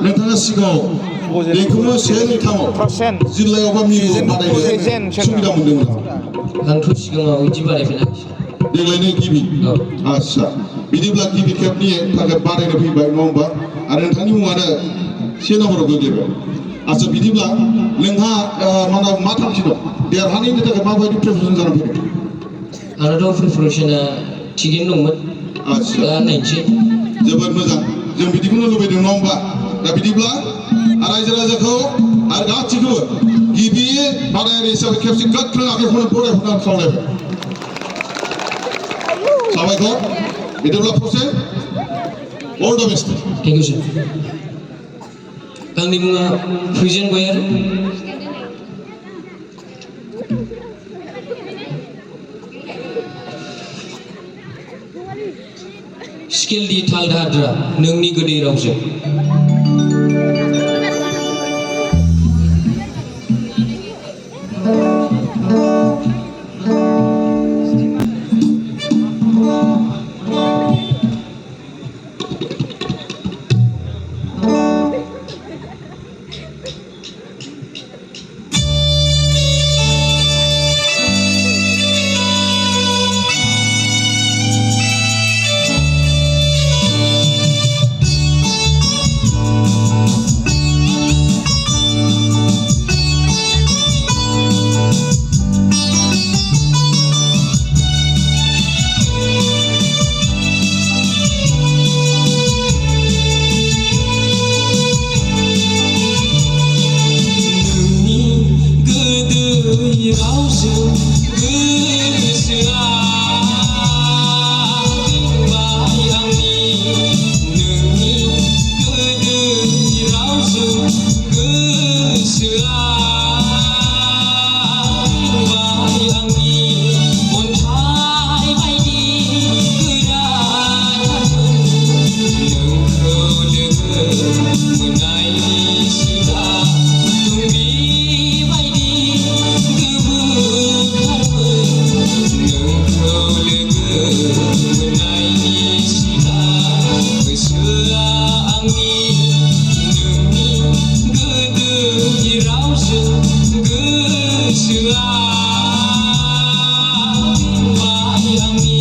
नोंथाङा सिगाङाव बेखौनो से नोंथाङाव जिल्लायाव बा मिरुआव बादायनो सुबिदा मोनदोंमोन आंथ' सिगाङाव बिदि बादायफेराखै देग्लायनो गिबि आच्छा बिदिब्ला गिबि खेबनि थाखाय बादायनो फैबाय नङा होमबा आरो नोंथांनि मुङानो से नम्बराव गोग्लैबाय आच्छा बिदिब्ला नोंहा मा थांखि दं देरहानायनि थाखाय माबायदि प्रिपारेसन जानानै फैदों आंनाथ' प्रिपारेसना थिगैनो दंमोन आच्छा दा नायनोसै जोबोद मोजां जों बिदिखौनो लुबैदों नङा होमबा दा बिदिब्ला रायजो राजाखौ आरो गासैखौबो गिबि बादायारि हिसाबै खेबसे गोख्रों आखाइखौनो बरायहरनो खावलायबाय साबायखर बिदिब्ला फारसे all the best thank you सार आंनि मुङा फैजेन गयारि स्केल दि ताल दाद्रा नोंनि गोदै रावजों रावजों गोसोआ बुंबाय आंनि नोंनि गोदै रावजों गोसोआ बुंबाय आंनि अन्थाइ बायदि गोराथारमोन नोंखौ लोगो मोननायनि सिगां दुंब्रि बायदि गोसोआ आंनि नोंनि गोदै रावजों गोसोआ बुंबाय आंनि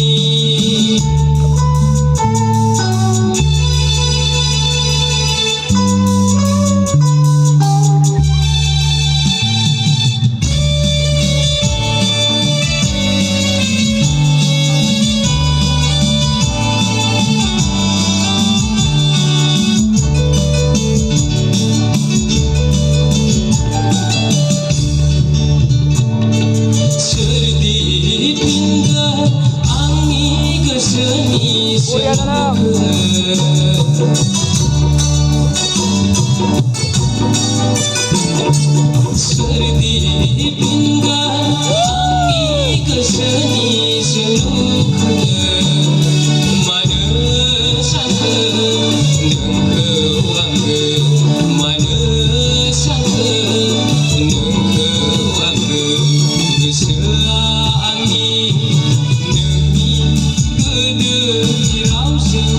सोरदि बुंगोन आंनि गोसोनि सोलुखौनो मानो सानखो नोंखौ आङो मानो सानखो नोंखौ आङो गोसोआ आंनि नोंनि गोदै रावजों